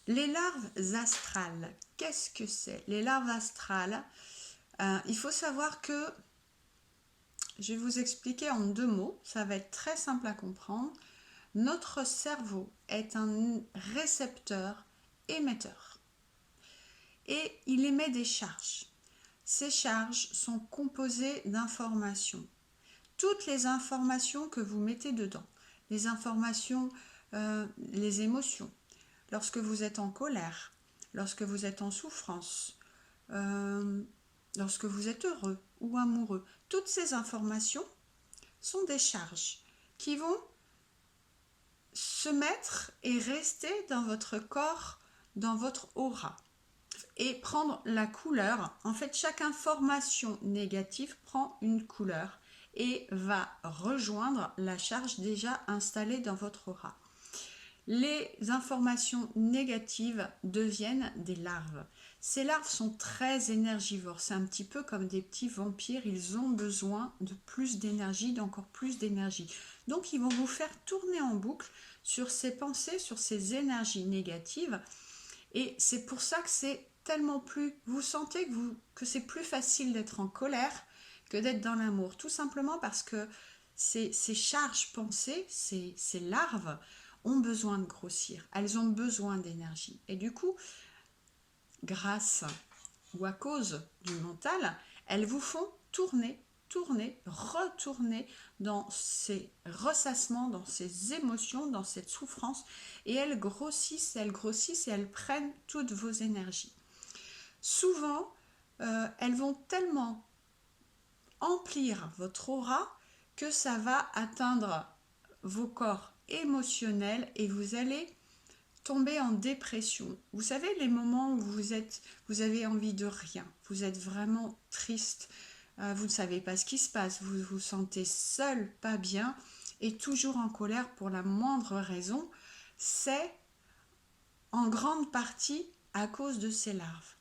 Les larves astrales, qu'est-ce que c'est? Les larves astrales, il faut savoir que, je vais vous expliquer en 2 mots, ça va être très simple à comprendre. Notre cerveau est un récepteur émetteur et il émet des charges. Ces charges sont composées d'informations. Toutes les informations que vous mettez dedans, les informations, les émotions, lorsque vous êtes en colère, lorsque vous êtes en souffrance, euh, lorsque vous êtes heureux ou amoureux, toutes ces informations sont des charges qui vont se mettre et rester dans votre corps, dans votre aura et prendre la couleur. En fait, chaque information négative prend une couleur et va rejoindre la charge déjà installée dans votre aura. Les informations négatives deviennent des larves. Ces larves sont très énergivores, c'est un petit peu comme des petits vampires, ils ont besoin de plus d'énergie, d'encore plus d'énergie. Donc ils vont vous faire tourner en boucle sur ces pensées, sur ces énergies négatives, et c'est pour ça que c'est tellement plus... Vous sentez que c'est plus facile d'être en colère que d'être dans l'amour, tout simplement parce que ces charges pensées, ces larves, ont besoin de grossir, elles ont besoin d'énergie. Et du coup, grâce ou à cause du mental, elles vous font tourner, retourner dans ces ressassements, dans ces émotions, dans cette souffrance, et elles grossissent et elles prennent toutes vos énergies. Souvent, elles vont tellement emplir votre aura que ça va atteindre vos corps émotionnels et vous allez tomber en dépression. Vous savez, les moments où vous avez envie de rien, vous êtes vraiment triste, vous ne savez pas ce qui se passe, vous vous sentez seul, pas bien et toujours en colère pour la moindre raison, c'est en grande partie à cause de ces larves.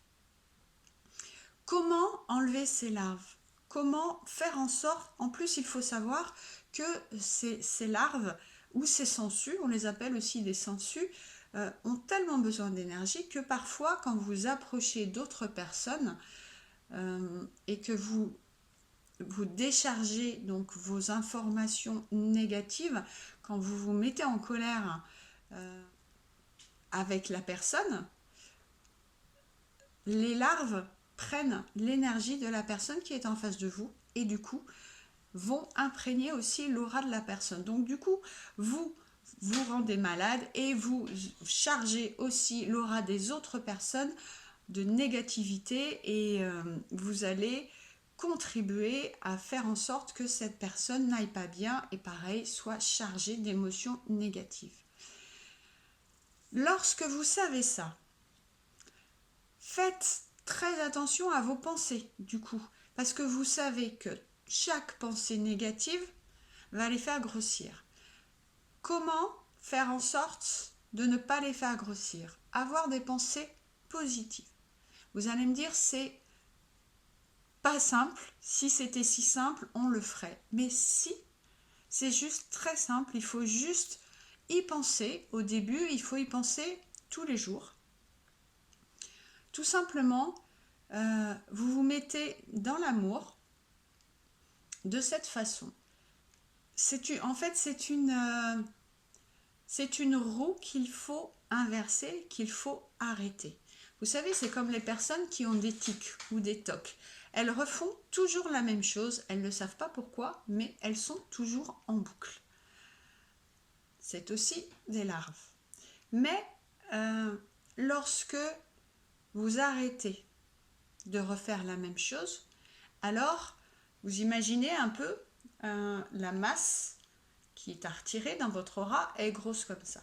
Comment enlever ces larves? Comment faire en sorte... En plus, il faut savoir que ces larves ou ces sangsues, on les appelle aussi des sangsues, ont tellement besoin d'énergie que parfois, quand vous approchez d'autres personnes et que vous déchargez donc vos informations négatives, quand vous vous mettez en colère avec la personne, les larves prennent l'énergie de la personne qui est en face de vous et du coup vont imprégner aussi l'aura de la personne. Donc du coup, vous vous rendez malade et vous chargez aussi l'aura des autres personnes de négativité et vous allez contribuer à faire en sorte que cette personne n'aille pas bien et pareil, soit chargée d'émotions négatives. Lorsque vous savez ça, faites très attention à vos pensées, du coup, parce que vous savez que chaque pensée négative va les faire grossir. Comment faire en sorte de ne pas les faire grossir? Avoir des pensées positives. Vous allez me dire, c'est pas simple. Si c'était si simple, on le ferait. Mais si, c'est juste très simple. Il faut juste y penser. Au début, il faut y penser tous les jours. Tout simplement, vous vous mettez dans l'amour de cette façon. En fait, c'est une roue qu'il faut inverser, qu'il faut arrêter. Vous savez, c'est comme les personnes qui ont des tics ou des tocs. Elles refont toujours la même chose, elles ne savent pas pourquoi, mais elles sont toujours en boucle. C'est aussi des larves. Mais lorsque vous arrêtez de refaire la même chose, alors vous imaginez un peu la masse qui est à retirer dans votre aura est grosse comme ça.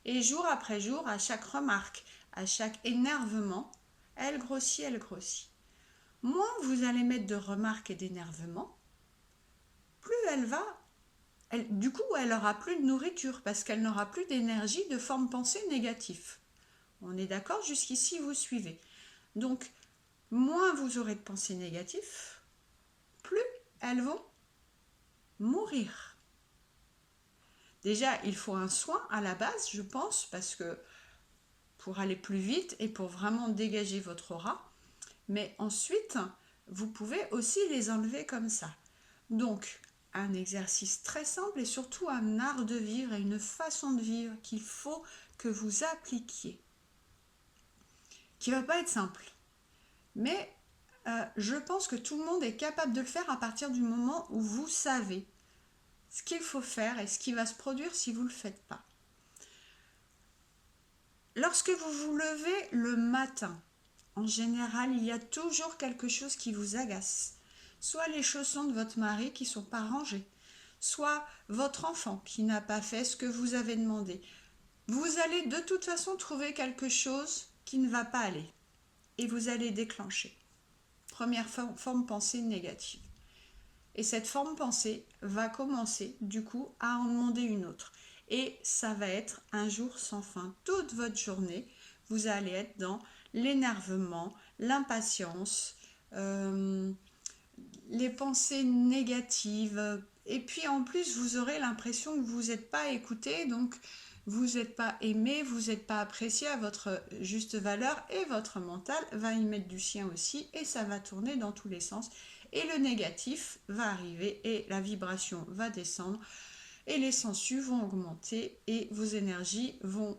Et jour après jour, à chaque remarque, à chaque énervement, elle grossit, elle grossit. Moins vous allez mettre de remarques et d'énervement, plus elle va... du coup, elle n'aura plus de nourriture parce qu'elle n'aura plus d'énergie de forme pensée négative. On est d'accord? Jusqu'ici, vous suivez. Donc, moins vous aurez de pensées négatives, plus elles vont mourir. Déjà, il faut un soin à la base, je pense, parce que pour aller plus vite et pour vraiment dégager votre aura. Mais ensuite, vous pouvez aussi les enlever comme ça. Donc, un exercice très simple et surtout un art de vivre et une façon de vivre qu'il faut que vous appliquiez. Qui ne va pas être simple. Mais je pense que tout le monde est capable de le faire à partir du moment où vous savez ce qu'il faut faire et ce qui va se produire si vous ne le faites pas. Lorsque vous vous levez le matin, en général, il y a toujours quelque chose qui vous agace. Soit les chaussons de votre mari qui ne sont pas rangés, soit votre enfant qui n'a pas fait ce que vous avez demandé. Vous allez de toute façon trouver quelque chose qui ne va pas aller et vous allez déclencher. Première forme pensée négative. Et cette forme pensée va commencer du coup à en demander une autre. Et ça va être un jour sans fin. Toute votre journée, vous allez être dans l'énervement, l'impatience, les pensées négatives. Et puis en plus, vous aurez l'impression que vous n'êtes pas écouté, donc vous n'êtes pas aimé, vous n'êtes pas apprécié à votre juste valeur et votre mental va y mettre du sien aussi et ça va tourner dans tous les sens. Et le négatif va arriver et la vibration va descendre et les sensus vont augmenter et vos énergies vont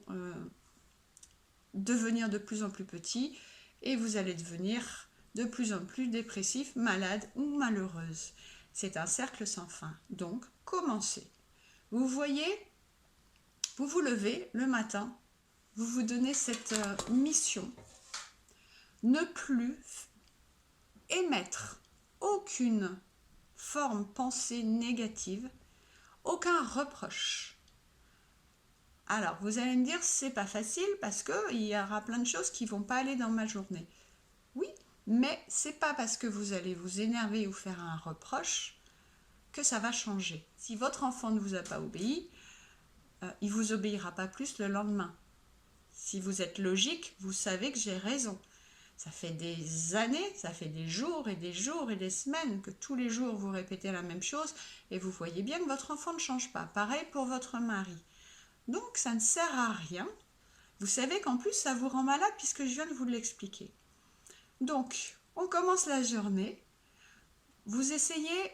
devenir de plus en plus petits et vous allez devenir de plus en plus dépressif, malade ou malheureuse. C'est un cercle sans fin. Donc, commencez. Vous voyez, vous vous levez le matin, vous vous donnez cette mission. Ne plus émettre aucune forme pensée négative, aucun reproche. Alors, vous allez me dire, c'est pas facile parce qu'il y aura plein de choses qui vont pas aller dans ma journée. Oui, mais c'est pas parce que vous allez vous énerver ou faire un reproche que ça va changer. Si votre enfant ne vous a pas obéi, il vous obéira pas plus le lendemain. Si vous êtes logique, vous savez que j'ai raison. Ça fait des années, ça fait des jours et des jours et des semaines que tous les jours vous répétez la même chose et vous voyez bien que votre enfant ne change pas. Pareil pour votre mari. Donc ça ne sert à rien. Vous savez qu'en plus ça vous rend malade puisque je viens de vous l'expliquer. Donc on commence la journée. Vous essayez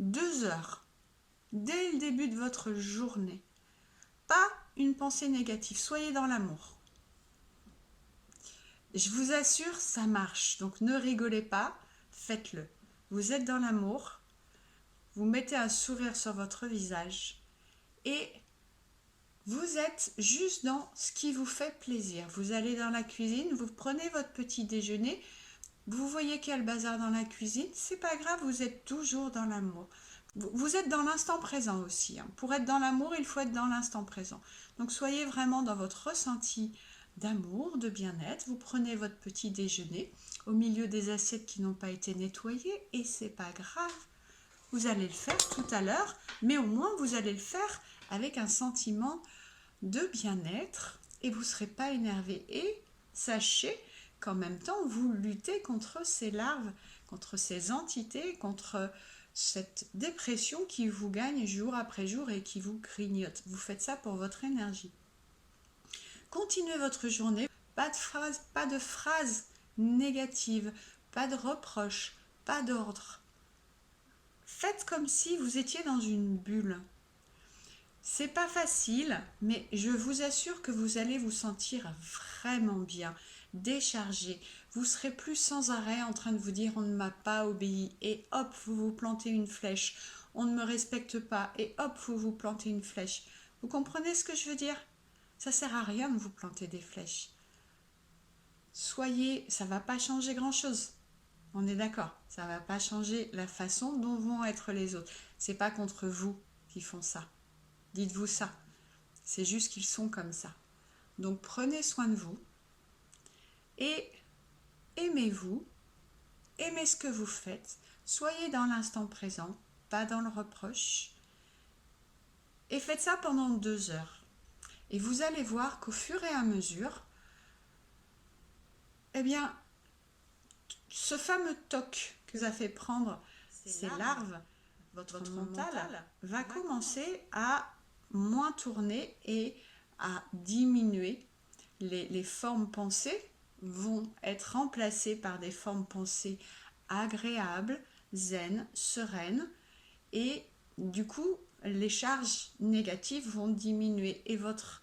2 heures dès le début de votre journée. Pas une pensée négative. Soyez dans l'amour. Je vous assure, ça marche. Donc ne rigolez pas, faites-le. Vous êtes dans l'amour, vous mettez un sourire sur votre visage et vous êtes juste dans ce qui vous fait plaisir. Vous allez dans la cuisine, vous prenez votre petit déjeuner, vous voyez qu'il y a le bazar dans la cuisine, c'est pas grave, vous êtes toujours dans l'amour. Vous êtes dans l'instant présent aussi. Pour être dans l'amour, il faut être dans l'instant présent. Donc soyez vraiment dans votre ressenti d'amour, de bien-être. Vous prenez votre petit déjeuner au milieu des assiettes qui n'ont pas été nettoyées et c'est pas grave. Vous allez le faire tout à l'heure, mais au moins vous allez le faire avec un sentiment de bien-être et vous ne serez pas énervé. Et sachez qu'en même temps, vous luttez contre ces larves, contre ces entités, contre cette dépression qui vous gagne jour après jour et qui vous grignote. Vous faites ça pour votre énergie. Continuez votre journée, pas de phrases négatives, pas de reproches, pas d'ordre. Faites comme si vous étiez dans une bulle. C'est pas facile, mais je vous assure que vous allez vous sentir vraiment bien, déchargé. Vous serez plus sans arrêt en train de vous dire on ne m'a pas obéi et hop, vous vous plantez une flèche. On ne me respecte pas et hop, vous vous plantez une flèche. Vous comprenez ce que je veux dire ? Ça sert à rien de vous planter des flèches. Ça va pas changer grand-chose. On est d'accord, ça va pas changer la façon dont vont être les autres. C'est pas contre vous qui font ça. Dites-vous ça. C'est juste qu'ils sont comme ça. Donc prenez soin de vous et aimez-vous, aimez ce que vous faites, soyez dans l'instant présent, pas dans le reproche et faites ça pendant 2 heures. Et vous allez voir qu'au fur et à mesure, eh bien, ce fameux toc que vous a fait prendre ces larves, votre mental va commencer à moins tourner et à diminuer les formes pensées vont être remplacées par des formes pensées agréables, zen, sereines, et du coup, les charges négatives vont diminuer et votre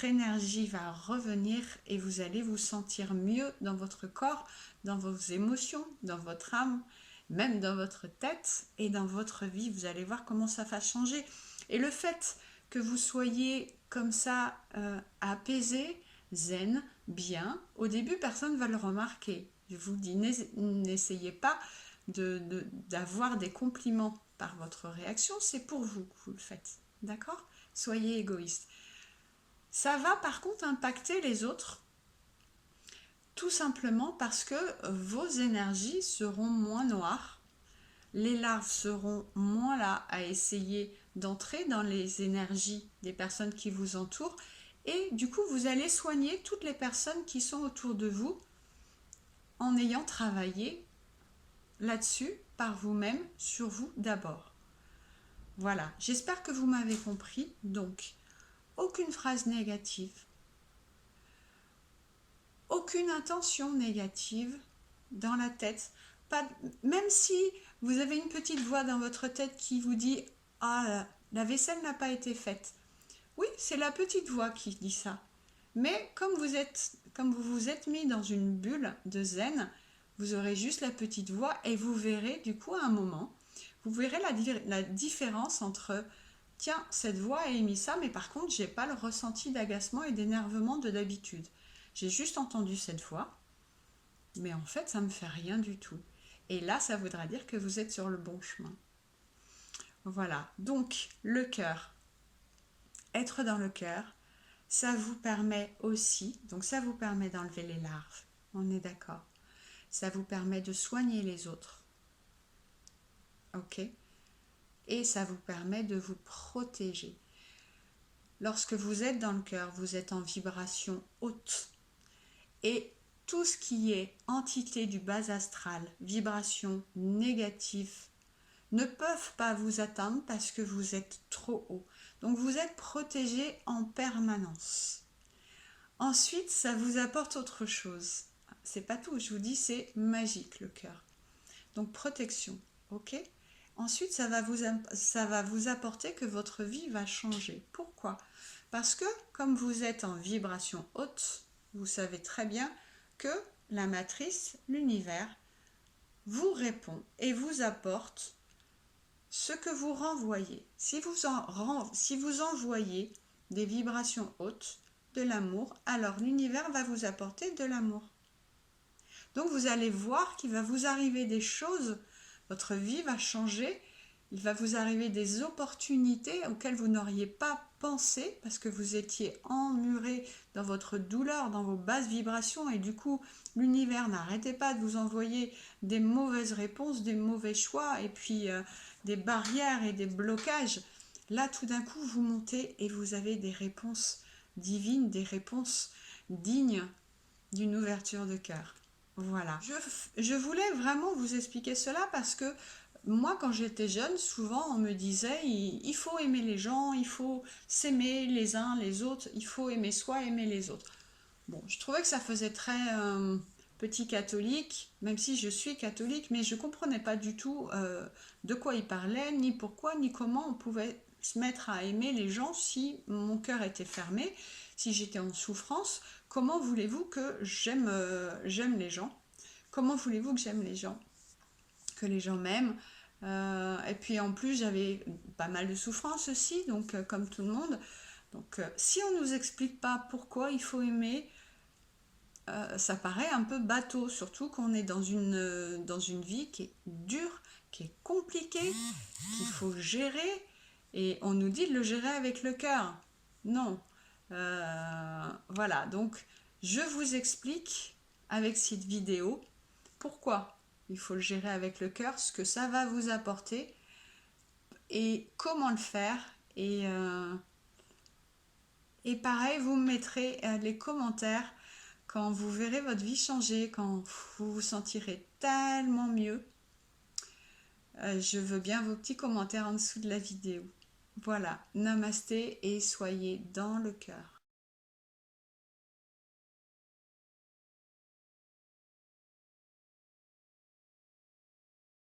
énergie va revenir et vous allez vous sentir mieux dans votre corps, dans vos émotions, dans votre âme, même dans votre tête et dans votre vie. Vous allez voir comment ça va changer. Et le fait que vous soyez comme ça apaisé, zen, bien, au début, personne ne va le remarquer. Je vous dis, n'essayez pas d'avoir des compliments par votre réaction, c'est pour vous que vous le faites. D'accord? Soyez égoïste. Ça va par contre impacter les autres, tout simplement parce que vos énergies seront moins noires, les larves seront moins là à essayer d'entrer dans les énergies des personnes qui vous entourent, et du coup vous allez soigner toutes les personnes qui sont autour de vous en ayant travaillé là-dessus par vous-même, sur vous d'abord. Voilà, j'espère que vous m'avez compris. Donc, aucune phrase négative, aucune intention négative dans la tête. Pas, même si vous avez une petite voix dans votre tête qui vous dit « Ah, la vaisselle n'a pas été faite ». Oui, c'est la petite voix qui dit ça. Mais comme vous vous êtes mis dans une bulle de zen, vous aurez juste la petite voix et vous verrez du coup à un moment, vous verrez la différence entre « Tiens, cette voix a émis ça, mais par contre, j'ai pas le ressenti d'agacement et d'énervement de d'habitude. J'ai juste entendu cette voix, mais en fait, ça me fait rien du tout. » Et là, ça voudra dire que vous êtes sur le bon chemin. Voilà, donc le cœur. Être dans le cœur, ça vous permet aussi, donc ça vous permet d'enlever les larves, on est d'accord. Ça vous permet de soigner les autres, ok? Et ça vous permet de vous protéger. Lorsque vous êtes dans le cœur, vous êtes en vibration haute. Et tout ce qui est entité du bas astral, vibration négative, ne peuvent pas vous atteindre parce que vous êtes trop haut. Donc vous êtes protégé en permanence. Ensuite, ça vous apporte autre chose. C'est pas tout, je vous dis, c'est magique le cœur. Donc protection, ok? Ensuite, ça va vous apporter que votre vie va changer. Pourquoi? Parce que comme vous êtes en vibration haute, vous savez très bien que la matrice, l'univers, vous répond et vous apporte ce que vous renvoyez. Si vous envoyez des vibrations hautes, de l'amour, alors l'univers va vous apporter de l'amour. Donc vous allez voir qu'il va vous arriver des choses, votre vie va changer, il va vous arriver des opportunités auxquelles vous n'auriez pas pensé parce que vous étiez emmuré dans votre douleur, dans vos basses vibrations, et du coup l'univers n'arrêtait pas de vous envoyer des mauvaises réponses, des mauvais choix, et puis des barrières et des blocages. Là tout d'un coup vous montez et vous avez des réponses divines, des réponses dignes d'une ouverture de cœur. Voilà. Je voulais vraiment vous expliquer cela parce que moi, quand j'étais jeune, souvent on me disait il faut aimer les gens, il faut s'aimer les uns les autres, il faut aimer soi, aimer les autres. Bon, je trouvais que ça faisait très petit catholique, même si je suis catholique, mais je ne comprenais pas du tout de quoi il parlait, ni pourquoi, ni comment on pouvait se mettre à aimer les gens si mon cœur était fermé, si j'étais en souffrance. Comment voulez-vous que j'aime les gens? Comment voulez-vous que j'aime les gens? Que les gens m'aiment? Et puis en plus, j'avais pas mal de souffrance aussi, donc comme tout le monde. Donc si on ne nous explique pas pourquoi il faut aimer, ça paraît un peu bateau, surtout qu'on est dans une vie qui est dure, qui est compliquée, qu'il faut gérer, et on nous dit de le gérer avec le cœur. Non. Voilà, donc je vous explique avec cette vidéo pourquoi il faut le gérer avec le cœur, ce que ça va vous apporter et comment le faire. Et pareil, vous me mettrez les commentaires quand vous verrez votre vie changer, quand vous vous sentirez tellement mieux. Je veux bien vos petits commentaires en dessous de la vidéo. Voilà, namasté et soyez dans le cœur.